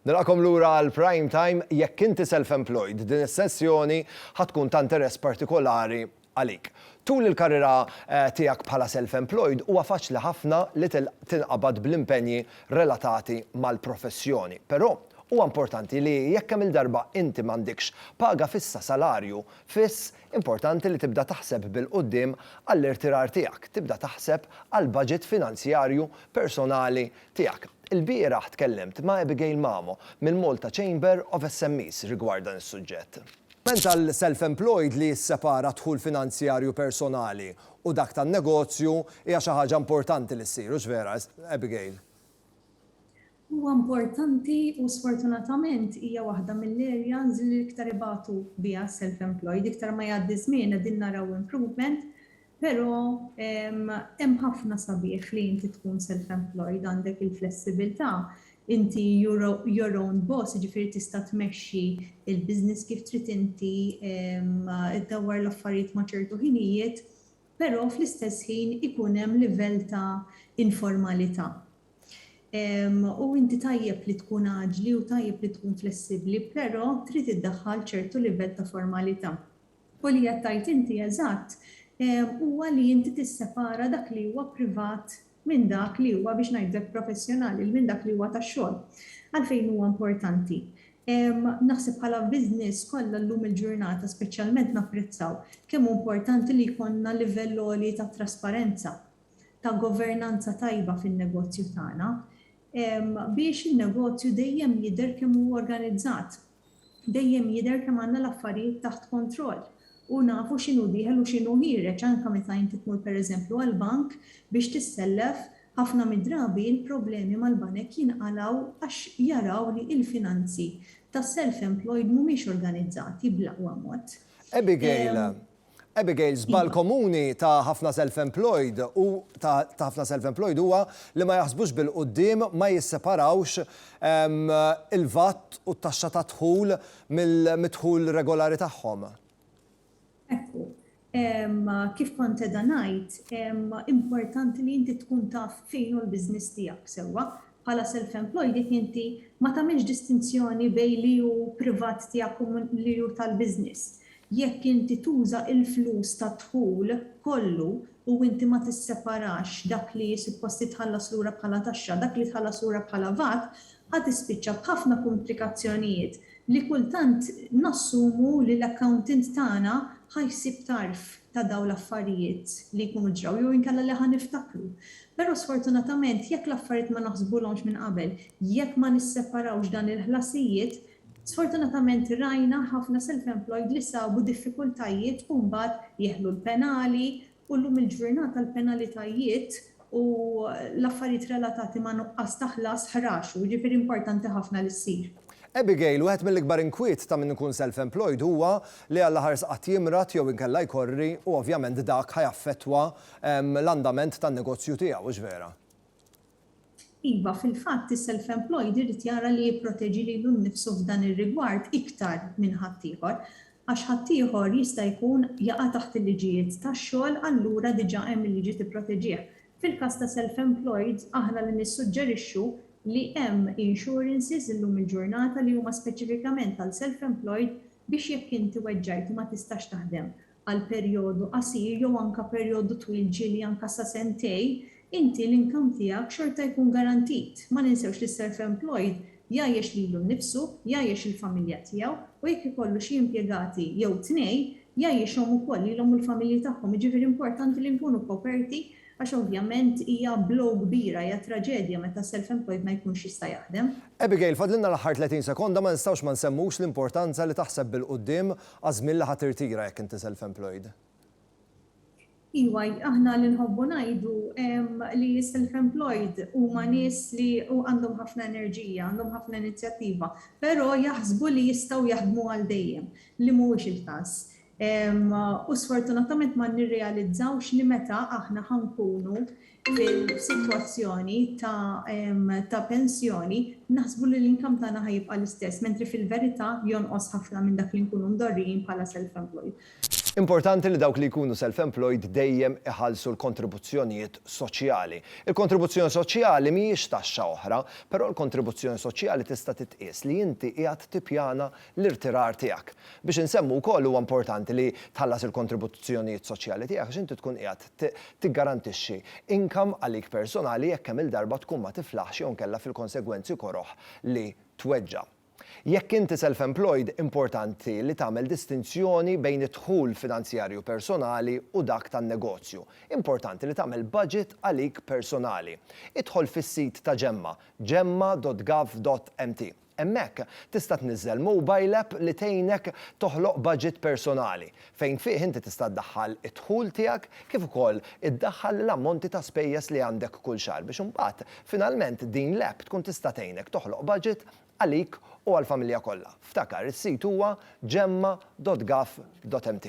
Nilqakom lura għal PRIMETIME jekk inti self-employed din is-sessjoni ħatkun ta' interess partikolari għalik. Tul il-karriera tiegħek bħala self-employed huwa faċli ħafna li tinqabad bl-impenji relatati mal-professjoni. Però huwa importanti li jekk hemm il-darba inti m'għandekx paga fissa salarju fiss, importanti li tibda taħseb bil-qudiem għall-irtirar tiegħek, tibda taħseb għall-budget finanzjarju personali tiegħek. Il-bieraħ tkellimt ma' ċEMMA mill-Malta Chamber of SMEs rigward dan is-suġġett. Menta l-self-employed li jissepara dħul finanzjarju personali u dak tan-negozju hija xi ħaġa importanti li ssir, hux vera, Abigail? Huwa importanti u sfortunatament hija waħda mill-areas li iktar ibatu biha self-employed, iktar ma jgħaddi żmien qegħdin naraw improvement, però hemm ħafna sabiħ li inti tkun self-employed għandek il-flessibilità. Inti your own boss, ġifieri tista' tmexxi il-business kif trid inti, iddawwar l-affarijiet ma' ċertu ħinijiet, però fl-istess ħin ikun hemm livell ta' informalità. U inti tajjeb li tkun aġli u tajjeb li tkun flessibbli, però trid iddaħħal ċertu livell ta' formalità. U li qed tajt inti eżatt huwa li inti tissepara dak li huwa privat minn dak li huwa biex ngħidlek professjonali, minn dak li huwa tax-xogħol. Għalfejn huwa importanti. Naħseb bħala business kollha llum il-ġurnata speċjalment napprezzaw kemm importanti li jkollna livell għoli ta' trasparenza, ta' governanza tajba fin-negozju tagħna, biex in-negozju dejjem jidher kemm huwa organizzat, dejjem jidher kemm għandna l-affarijiet taħt kontroll. U nafu x'inhu dieħel u x'inhu ħireġ anke meta inti tmur pereżempju għall-bank biex tissellef, ħafna mid-drabi il-problemi mal-banek jinqalgħu għax jaraw li l-finanzi tas self-employed mhumiex organizzati bl-aqwa mod. Abigail, żball komuni ta' ħafna self-employed u ta' ħafna self-employed huwa li ma jaħsbux bil-qudiem ma jisseparawx il-VAT u t-taxxa ta' dħul mill-midħul regolari tagħhom. Ekku, kif kont qiegħda ngħid, importanti li inti tkun taf fejn hu l-business tiegħek sewwa bħala self-employed jekk inti ma tagħmilx distinzjoni bejn li hu privat tiegħek u li hu tal-business. Jekk inti tuża il-flus ta' dħul kollu u inti ma tisseparax dak li suppost titħallas lura bħala taxxa, dak li tħallas lura bħala VAT, ħad tispiċċa b'ħafna komplikazzjonijiet li kultant nassumu li l-accountant tagħna ħajsib tarf ta' dawn l-affarijiet li jkunu ġraw jew inkella li ħaniftakru. Però sfortunatament jekk l-affarijiet ma naħsbulhomx minn qabel, jekk ma nisseparawx dan il-ħlasijiet, sfortunatament rajna ħafna self-employed li sabu diffikultajiet u mbagħad jeħlu l-penali u llum il-ġurnata l-penalitajiet u l-affarijiet relatati ma' nuqqas taħlas ħraxu, ġifieri importanti ħafna li ssir. Abigail, wieħed mill-ikbar inkwiet ta' min ikun self-employed huwa li Alla ħares qatt jimrat jew inkella jkorri u ovvjament dak ħajaffettwa l-andament tan-negozju tiegħu, hux vera? Iva, fil-fatt is-self-employed irid jara li jipproteġi lilu nnifsu f'dan ir-rigward iktar minn ħaddieħor, għax ħaddieħor jista' jkun jaqa' taħt il-liġijiet tax-xogħol allura diġà hemm il-liġi tipproteġih. Fil-każ ta' self-employed aħna li nissuġġerixxu li hemm insurances illum il-ġurnata li huma speċifikament għal self-employed biex jekk inti weġġajt ma tistax taħdem għal perjodu qasir jew anke perjodu twil ġieli anke sa sentej, inti l-inkam tiegħek xorta jkun garantit. Ma ninsewx li self-employed jgħix lilu nnifsu, jgħix il-familja tiegħu u jekk ikollu xi impjegati jew tnejn jgħixhom ukoll lilhom u l-familji tagħhom. Jiġifieri importanti li nkunu koperti għax ovvjament hija blow kbira, hija traġedja meta self-employed ma jkunx jista' jaħdem. Abigail, fadlilna l-aħħar 30 sekonda ma nistgħux ma nsemmux l-importanza li taħseb bil-qudiem għażmien li ħatirtira jekk inti self-employed. Iwa, aħna li nħobbu ngħidu li self-employed huma nies li għandhom ħafna enerġija, għandhom ħafna inizjattiva, però jaħsbu li jistgħu jaħdmu għal dejjem li mhuwiex il-każ. U sfortunatament ma nirrealizzawx li meta aħna ħankunu fil-sitwazzjoni ta' pensjoni naħsbu li l-inkam tagħna ħajibqa' l-istess, mentri fil-verità jonqos ħafna minn dak li nkunu mdorrijin bħala self-employed. Importanti li dawk li jkunu self-employed dejjem iħallsu l-kontribuzzjonijiet soċjali. Il-kontribuzzjoni soċjali mhijiex taxxa oħra, però l-kontribuzzjoni soċjali tista' titqies li inti qiegħed tippjana l-irtirar tiegħek. Biex insemmu wkoll huwa importanti li tħallas il-kontribuzzjonijiet soċjali tiegħek għax inti tkun qiegħed tiggarantixxi income għalik personali jekk kemm il-darba tkun ma tiflaħx jew nkella fil-konsegwenzi koroħ li tweġġa'. Jekk inti self-employed, importanti li tagħmel distinzjoni bejn id-dħul finanzjarju personali u dak tan-negozju. Importanti li tagħmel budget għalik personali. Idħol fis-sit ta' ġemma, ġemma.gov.mt. Hemmhekk tista' tniżżel mobile app li tgħinek toħloq budget personali fejn fih inti tista' tdaħħal id-dħul tiegħek kif ukoll iddaħħal l-ammonti ta' spejjeż li għandek kull xahar biex imbagħad finalment din l-app tkun tista' tgħinek toħloq budget għalik u għall-familja kollha. Ftakar, is-sit huwa ġemma.gov.mt.